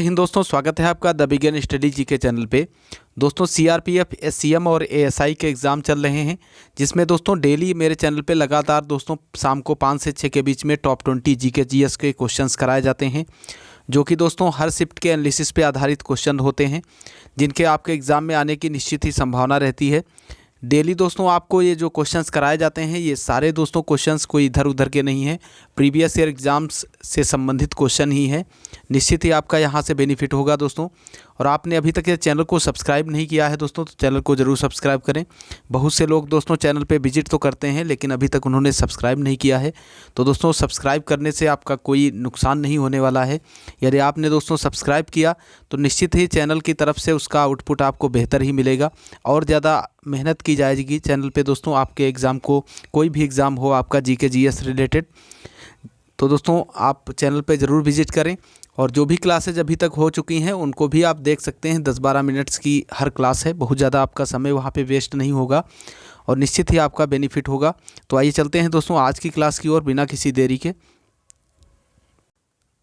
हिंद दोस्तों, स्वागत है आपका द बिगिन स्टडी जी के चैनल पे। दोस्तों सीआरपीएफ, एससीएम और एएसआई के एग्ज़ाम चल रहे हैं, जिसमें दोस्तों डेली मेरे चैनल पे लगातार दोस्तों शाम को 5 से 6 के बीच में टॉप 20 जीके जीएस के क्वेश्चंस कराए जाते हैं, जो कि दोस्तों हर शिफ्ट के एनालिसिस पे आधारित क्वेश्चन होते हैं, जिनके आपके एग्ज़ाम में आने की निश्चित ही संभावना रहती है। डेली दोस्तों आपको ये जो क्वेश्चंस कराए जाते हैं, ये सारे दोस्तों क्वेश्चंस कोई इधर उधर के नहीं हैं, प्रीवियस ईयर एग्ज़ाम्स से संबंधित क्वेश्चन ही है। निश्चित ही आपका यहाँ से बेनिफिट होगा दोस्तों। और आपने अभी तक ये चैनल को सब्सक्राइब नहीं किया है दोस्तों, तो चैनल को ज़रूर सब्सक्राइब करें। बहुत से लोग दोस्तों चैनल पे विजिट तो करते हैं, लेकिन अभी तक उन्होंने सब्सक्राइब नहीं किया है। तो दोस्तों सब्सक्राइब करने से आपका कोई नुकसान नहीं होने वाला है। यदि आपने दोस्तों सब्सक्राइब किया तो निश्चित ही चैनल की तरफ से उसका आउटपुट आपको बेहतर ही मिलेगा और ज़्यादा मेहनत की जाएगी चैनल पे दोस्तों। आपके एग्ज़ाम को, कोई भी एग्ज़ाम हो आपका जीके जीएस रिलेटेड, तो दोस्तों आप चैनल पे ज़रूर विजिट करें। और जो भी क्लासेज अभी तक हो चुकी हैं उनको भी आप देख सकते हैं। 10-12 मिनट्स की हर क्लास है, बहुत ज़्यादा आपका समय वहाँ पे वेस्ट नहीं होगा और निश्चित ही आपका बेनिफिट होगा। तो आइए चलते हैं दोस्तों आज की क्लास की ओर बिना किसी देरी के।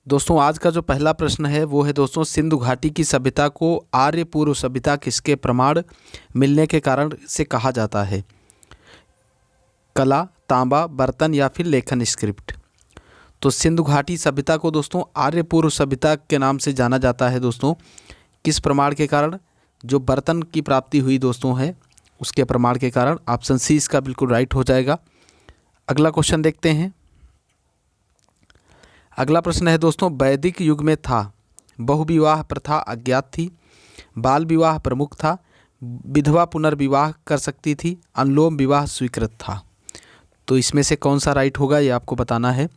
दोस्तों आज का जो पहला प्रश्न है वो है दोस्तों, सिंधु घाटी की सभ्यता को आर्य पूर्व सभ्यता किसके प्रमाण मिलने के कारण से कहा जाता है? कला, तांबा, बर्तन या फिर लेखन स्क्रिप्ट। तो सिंधु घाटी सभ्यता को दोस्तों आर्य पूर्व सभ्यता के नाम से जाना जाता है दोस्तों। किस प्रमाण के कारण? जो बर्तन की प्राप्ति हुई दोस्तों है उसके प्रमाण के कारण। ऑप्शन सी इसका बिल्कुल राइट हो जाएगा। अगला क्वेश्चन देखते हैं। अगला प्रश्न है दोस्तों, वैदिक युग में था बहुविवाह प्रथा अज्ञात थी, बाल विवाह प्रमुख था, विधवा पुनर्विवाह कर सकती थी, अनुलोम विवाह स्वीकृत था। तो इसमें से कौन सा राइट होगा ये आपको बताना है।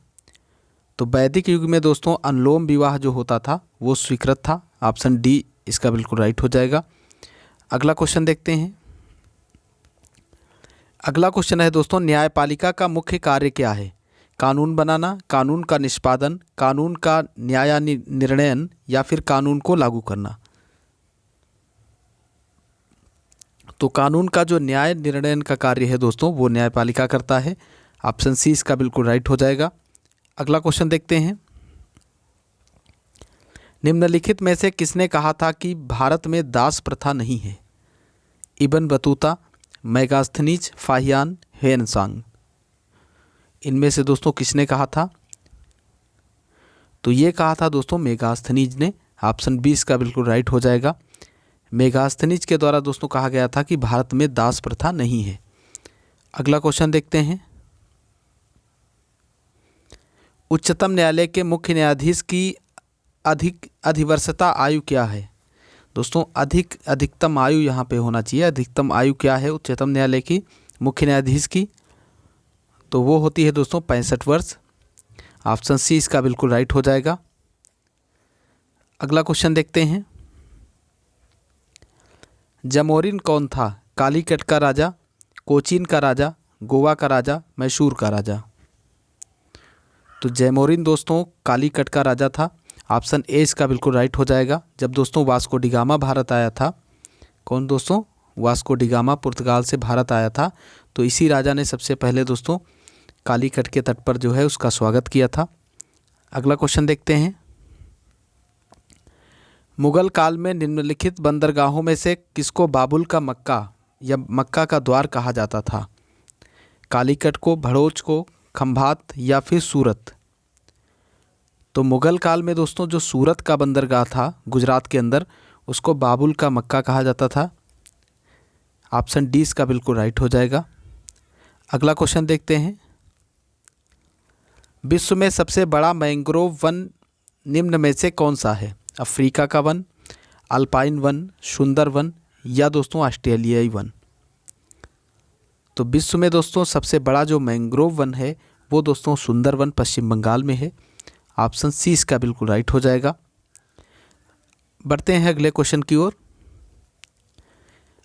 तो वैदिक युग में दोस्तों अनुलोम विवाह जो होता था वो स्वीकृत था। ऑप्शन डी इसका बिल्कुल राइट हो जाएगा। अगला क्वेश्चन देखते हैं। अगला क्वेश्चन है दोस्तों, न्यायपालिका का मुख्य कार्य क्या है? कानून बनाना, कानून का निष्पादन, कानून का निर्णयन या फिर कानून को लागू करना। तो कानून का जो न्याय निर्णयन का कार्य है दोस्तों वो न्यायपालिका करता है। ऑप्शन सी इसका बिल्कुल राइट हो जाएगा। अगला क्वेश्चन देखते हैं। निम्नलिखित में से किसने कहा था कि भारत में दास प्रथा नहीं है? Ibn Battuta, Megasthenes, Fahien, Hiuen Tsang. इनमें से दोस्तों किसने कहा था? तो ये कहा था दोस्तों मेगास्थनीज ने। ऑप्शन बी इसका बिल्कुल राइट हो जाएगा। मेगास्थनीज के द्वारा दोस्तों कहा गया था कि भारत में दास प्रथा नहीं है। अगला क्वेश्चन देखते हैं। उच्चतम न्यायालय के मुख्य न्यायाधीश की अधिवर्षता आयु क्या है? दोस्तों अधिकतम आयु यहाँ पे होना चाहिए। अधिकतम आयु क्या है उच्चतम न्यायालय की मुख्य न्यायाधीश की? तो वो होती है दोस्तों 65 वर्ष। ऑप्शन सी इसका बिल्कुल राइट हो जाएगा। अगला क्वेश्चन देखते हैं। जमोरिन कौन था? कालीकट का राजा, कोचीन का राजा, गोवा का राजा, मैसूर का राजा। तो जैमोरिन दोस्तों कालीकट का राजा था। ऑप्शन ए इसका बिल्कुल राइट हो जाएगा। जब दोस्तों वास्को डिगामा भारत आया था, कौन दोस्तों? वास्को डिगामा पुर्तगाल से भारत आया था, तो इसी राजा ने सबसे पहले दोस्तों कालीकट के तट पर जो है उसका स्वागत किया था। अगला क्वेश्चन देखते हैं। मुगल काल में निम्नलिखित बंदरगाहों में से किसको बाबुल का मक्का या मक्का का द्वार कहा जाता था? कालीकट को, भड़ोच को, खंभात या फिर सूरत। तो मुगल काल में दोस्तों जो सूरत का बंदरगाह था गुजरात के अंदर, उसको बाबुल का मक्का कहा जाता था। ऑप्शन डी इसका बिल्कुल राइट हो जाएगा। अगला क्वेश्चन देखते हैं। विश्व में सबसे बड़ा मैंग्रोव वन निम्न में से कौन सा है? अफ्रीका का वन, अल्पाइन वन, सुंदर वन या दोस्तों ऑस्ट्रेलियाई वन। तो विश्व में दोस्तों सबसे बड़ा जो मैंग्रोव वन है वो दोस्तों सुंदर वन पश्चिम बंगाल में है। ऑप्शन सी इसका बिल्कुल राइट हो जाएगा। बढ़ते हैं अगले क्वेश्चन की ओर।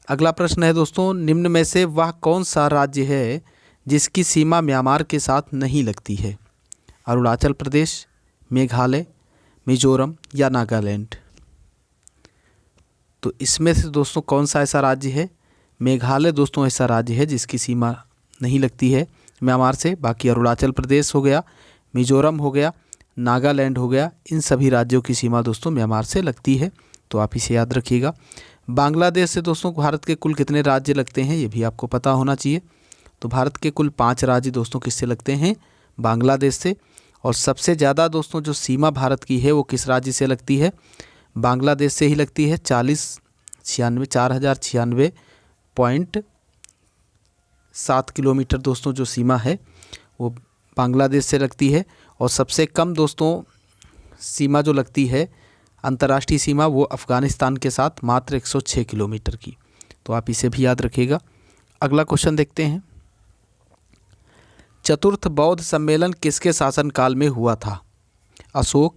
अगला प्रश्न है दोस्तों, निम्न में से वह कौन सा राज्य है जिसकी सीमा म्यांमार के साथ नहीं लगती है? अरुणाचल प्रदेश, मेघालय, मिजोरम या नागालैंड। तो इसमें से दोस्तों कौन सा ऐसा राज्य है? मेघालय दोस्तों ऐसा राज्य है जिसकी सीमा नहीं लगती है म्यांमार से। बाकी अरुणाचल प्रदेश हो गया, मिजोरम हो गया, नागालैंड हो गया, इन सभी राज्यों की सीमा दोस्तों म्यांमार से लगती है, तो आप इसे याद रखिएगा। बांग्लादेश से दोस्तों भारत के कुल कितने राज्य लगते हैं, ये भी आपको पता होना चाहिए। तो भारत के कुल 5 राज्य दोस्तों किससे लगते हैं, बांग्लादेश से। और सबसे ज़्यादा दोस्तों जो सीमा भारत की है वो किस राज्य से लगती है, बांग्लादेश से ही लगती है। 4096.7 किलोमीटर दोस्तों जो सीमा है वो बांग्लादेश से लगती है। और सबसे कम दोस्तों सीमा जो लगती है अंतर्राष्ट्रीय सीमा, वो अफ़गानिस्तान के साथ मात्र 106 किलोमीटर की, तो आप इसे भी याद रखिएगा। अगला क्वेश्चन देखते हैं, चतुर्थ बौद्ध सम्मेलन किसके शासनकाल में हुआ था, अशोक,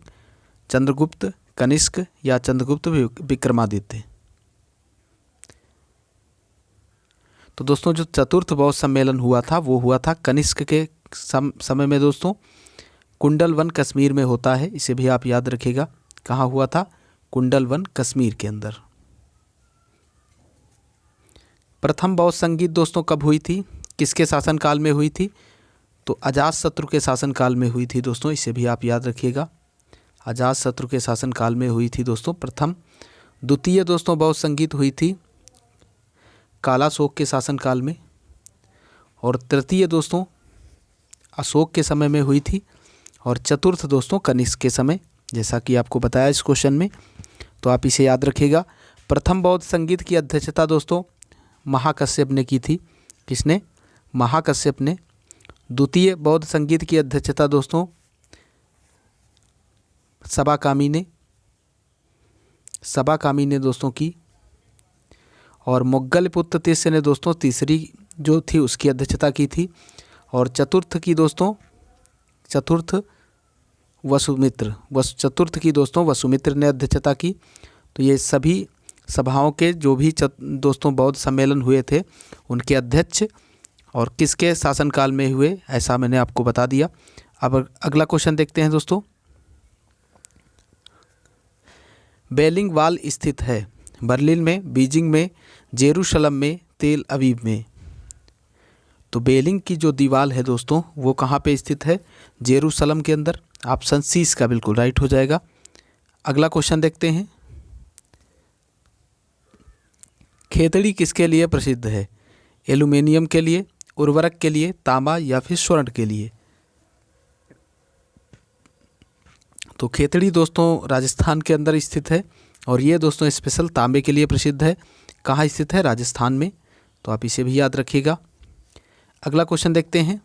चंद्रगुप्त, कनिष्क या चंद्रगुप्त विक्रमादित्य। तो दोस्तों जो चतुर्थ बौद्ध सम्मेलन हुआ था वो हुआ था कनिष्क के समय में दोस्तों, कुंडलवन कश्मीर में होता है, इसे भी आप याद रखिएगा। कहाँ हुआ था, कुंडलवन कश्मीर के अंदर। प्रथम बौद्ध संगीत दोस्तों कब हुई थी, किसके शासनकाल में हुई थी, तो अजातशत्रु के शासनकाल में हुई थी दोस्तों, इसे भी आप याद रखिएगा। अजातशत्रु के शासनकाल में हुई थी दोस्तों प्रथम। द्वितीय दोस्तों बौद्ध संगीत हुई थी कालाशोक के शासनकाल में। और तृतीय दोस्तों अशोक के समय में हुई थी। और चतुर्थ दोस्तों कनिष्क के समय, जैसा कि आपको बताया इस क्वेश्चन में, तो आप इसे याद रखिएगा। प्रथम बौद्ध संगीत की अध्यक्षता दोस्तों महाकश्यप ने की थी, किसने, महाकश्यप ने। द्वितीय बौद्ध संगीत की अध्यक्षता दोस्तों सबाकामी ने दोस्तों की। और मुगलपुत्र तीसरे ने दोस्तों तीसरी जो थी उसकी अध्यक्षता की थी। और चतुर्थ की दोस्तों वसुमित्र ने अध्यक्षता की। तो ये सभी सभाओं के जो भी दोस्तों बौद्ध सम्मेलन हुए थे उनके अध्यक्ष और किसके शासनकाल में हुए, ऐसा मैंने आपको बता दिया। अब अगला क्वेश्चन देखते हैं दोस्तों, बेलिंग वॉल स्थित है बर्लिन में, बीजिंग में, जेरूशलम में, तेल अवीव में। तो बेलिंग की जो दीवार है दोस्तों वो कहाँ पे स्थित है, जेरूशलम के अंदर। ऑप्शन सी इसका बिल्कुल राइट हो जाएगा। अगला क्वेश्चन देखते हैं, खेतड़ी किसके लिए प्रसिद्ध है, एल्यूमिनियम के लिए, उर्वरक के लिए, तांबा या फिर स्वर्ण के लिए। तो खेतड़ी दोस्तों राजस्थान के अंदर स्थित है और ये दोस्तों स्पेशल तांबे के लिए प्रसिद्ध है। कहाँ स्थित है, राजस्थान में, तो आप इसे भी याद रखिएगा। अगला क्वेश्चन देखते हैं,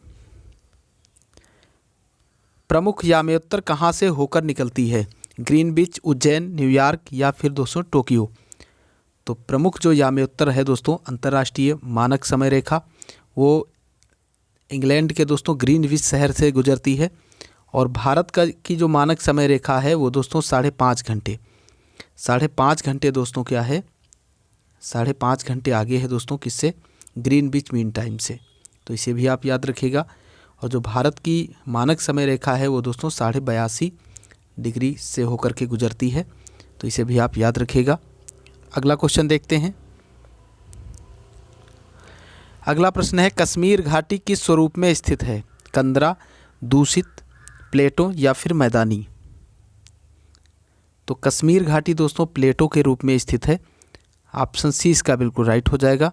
प्रमुख यामेत्तर कहाँ से होकर निकलती है, ग्रीनविच, उज्जैन, न्यूयॉर्क या फिर दोस्तों टोक्यो। तो प्रमुख जो यामेत्तर है दोस्तों अंतर्राष्ट्रीय मानक समय रेखा, वो इंग्लैंड के दोस्तों ग्रीनविच शहर से गुजरती है। और भारत की जो मानक समय रेखा है वो दोस्तों 5.5 घंटे दोस्तों क्या है, 5.5 घंटे आगे है दोस्तों किससे, ग्रीनविच मीन टाइम से। तो इसे भी आप याद रखिएगा। और जो भारत की मानक समय रेखा है वो दोस्तों 82.5 डिग्री से होकर के गुजरती है, तो इसे भी आप याद रखिएगा। अगला क्वेश्चन देखते हैं, अगला प्रश्न है, कश्मीर घाटी किस स्वरूप में स्थित है, कंदरा, दूषित, प्लेटो या फिर मैदानी। तो कश्मीर घाटी दोस्तों प्लेटो के रूप में स्थित है। ऑप्शन सी इसका बिल्कुल राइट हो जाएगा।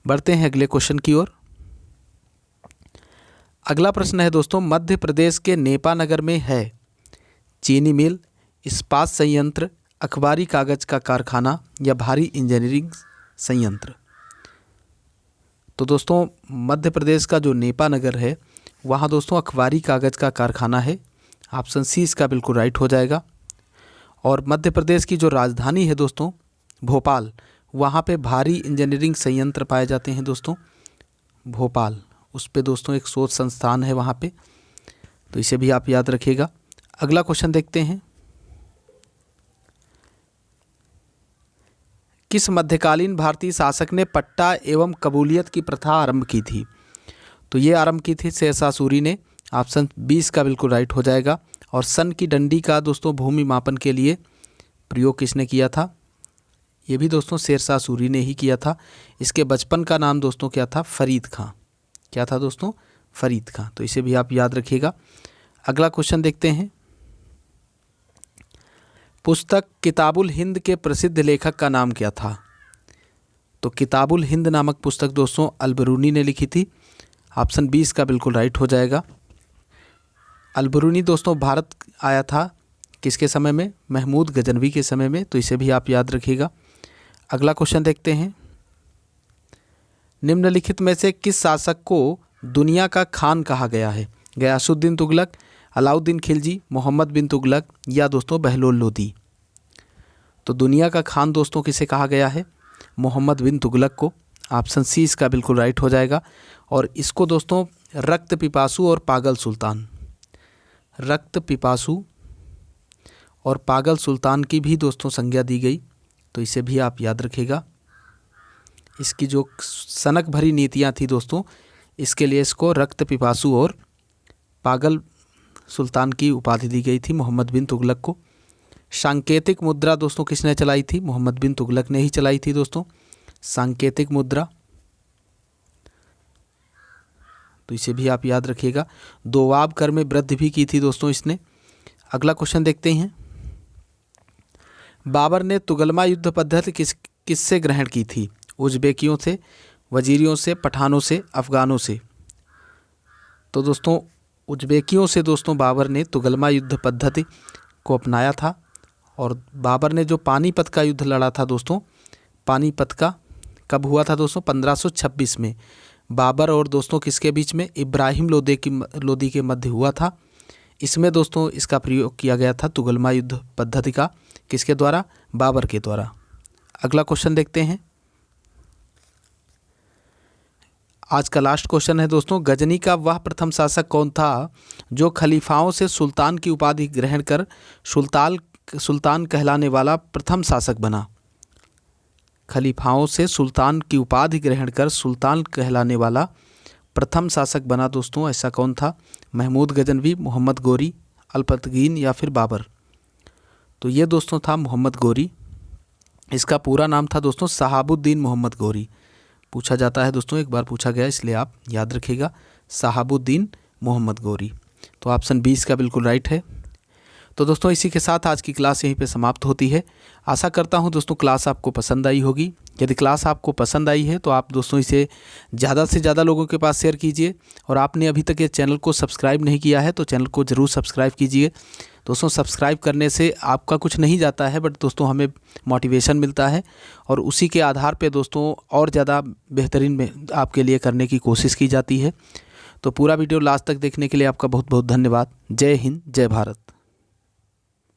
बढ़ते हैं अगले क्वेश्चन की ओर। अगला प्रश्न है दोस्तों, मध्य प्रदेश के नेपा नगर में है चीनी मिल, इस्पात संयंत्र, अखबारी कागज का कारखाना या भारी इंजीनियरिंग संयंत्र। तो दोस्तों मध्य प्रदेश का जो नेपा नगर है वहाँ दोस्तों अखबारी कागज़ का कारखाना है। ऑप्शन सी इसका बिल्कुल राइट हो जाएगा। और मध्य प्रदेश की जो राजधानी है दोस्तों भोपाल, वहाँ पे भारी इंजीनियरिंग संयंत्र पाए जाते हैं दोस्तों, भोपाल, उस पे दोस्तों एक शोध संस्थान है वहाँ पे, तो इसे भी आप याद रखिएगा। अगला क्वेश्चन देखते हैं, किस मध्यकालीन भारतीय शासक ने पट्टा एवं कबूलियत की प्रथा आरंभ की थी। तो ये आरंभ की थी शेरशाह सूरी ने। ऑप्शन 20 का बिल्कुल राइट हो जाएगा। और सन की डंडी का दोस्तों भूमि मापन के लिए प्रयोग किसने किया था, ये भी दोस्तों शेरशाह सूरी ने ही किया था। इसके बचपन का नाम दोस्तों क्या था, फरीद खां। क्या था दोस्तों, फरीद खां। तो इसे भी आप याद रखिएगा। अगला क्वेश्चन देखते हैं। पुस्तक किताबुल हिंद के प्रसिद्ध लेखक का नाम क्या था? तो किताबुल हिंद नामक पुस्तक दोस्तों अल-बिरूनी ने लिखी थी। ऑप्शन 20 का बिल्कुल राइट हो जाएगा। अल-बिरूनी दोस्तों भारत आया था किसके समय में? महमूद गजनवी के समय में, तो इसे भी आप याद रखिएगा। अगला क्वेश्चन देखते हैं। निम्नलिखित में से किस शासक को दुनिया का खान कहा गया है? गयासुद्दीन तुगलक, अलाउद्दीन खिलजी, मोहम्मद बिन तुगलक या दोस्तों बहलोल लोदी? तो दुनिया का खान दोस्तों किसे कहा गया है? मोहम्मद बिन तुगलक को। ऑप्शन सी इसका बिल्कुल राइट हो जाएगा। और इसको दोस्तों रक्त पिपासु और पागल सुल्तान, रक्त पिपासु और पागल सुल्तान की भी दोस्तों संज्ञा दी गई, तो इसे भी आप याद रखिएगा। इसकी जो सनक भरी नीतियाँ थी दोस्तों, इसके लिए इसको रक्त पिपासु और पागल सुल्तान की उपाधि दी गई थी मोहम्मद बिन तुगलक को। सांकेतिक मुद्रा दोस्तों किसने चलाई थी? मोहम्मद बिन तुगलक ने ही चलाई थी दोस्तों, सांकेतिक मुद्रा, तो इसे भी आप याद रखिएगा। दोआब कर में वृद्धि भी की थी दोस्तों इसने। अगला क्वेश्चन देखते हैं। बाबर ने तुगलमा युद्ध पद्धति किससे ग्रहण की थी? उज़्बेकियों से, वजीरियों से, पठानों से, अफ़गानों से? तो दोस्तों उज़्बेकियों से दोस्तों बाबर ने तुगलमा युद्ध पद्धति को अपनाया था। और बाबर ने जो पानीपत का युद्ध लड़ा था दोस्तों, पानीपत का कब हुआ था दोस्तों? 1526 में। बाबर और दोस्तों किसके बीच में? इब्राहिम लोदी के मध्य हुआ था। इसमें दोस्तों इसका प्रयोग किया गया था तुगलमा युद्ध पद्धति का, किसके द्वारा? बाबर के द्वारा। अगला क्वेश्चन देखते हैं। आज का लास्ट क्वेश्चन है दोस्तों। गजनी का वह प्रथम शासक कौन था जो खलीफाओं से सुल्तान की उपाधि ग्रहण कर सुल्तान कहलाने वाला प्रथम शासक बना? खलीफाओं से सुल्तान की उपाधि ग्रहण कर सुल्तान कहलाने वाला प्रथम शासक बना दोस्तों, ऐसा कौन था? महमूद गजनवी, मोहम्मद गोरी, अल्पतगीन या फिर बाबर? तो ये दोस्तों था मोहम्मद गोरी। इसका पूरा नाम था दोस्तों शहाबुद्दीन मोहम्मद गोरी। पूछा जाता है दोस्तों, एक बार पूछा गया, इसलिए आप याद रखिएगा, शहाबुद्दीन मोहम्मद गोरी। तो ऑप्शन 20 का बिल्कुल राइट है। तो दोस्तों इसी के साथ आज की क्लास यहीं पे समाप्त होती है। आशा करता हूं दोस्तों क्लास आपको पसंद आई होगी। यदि क्लास आपको पसंद आई है तो आप दोस्तों इसे ज़्यादा से ज़्यादा लोगों के पास शेयर कीजिए। और आपने अभी तक ये चैनल को सब्सक्राइब नहीं किया है तो चैनल को ज़रूर सब्सक्राइब कीजिए। दोस्तों सब्सक्राइब करने से आपका कुछ नहीं जाता है, बट दोस्तों हमें मोटिवेशन मिलता है और उसी के आधार पे दोस्तों और ज़्यादा बेहतरीन में आपके लिए करने की कोशिश की जाती है। तो पूरा वीडियो लास्ट तक देखने के लिए आपका बहुत बहुत धन्यवाद। जय हिंद, जय भारत।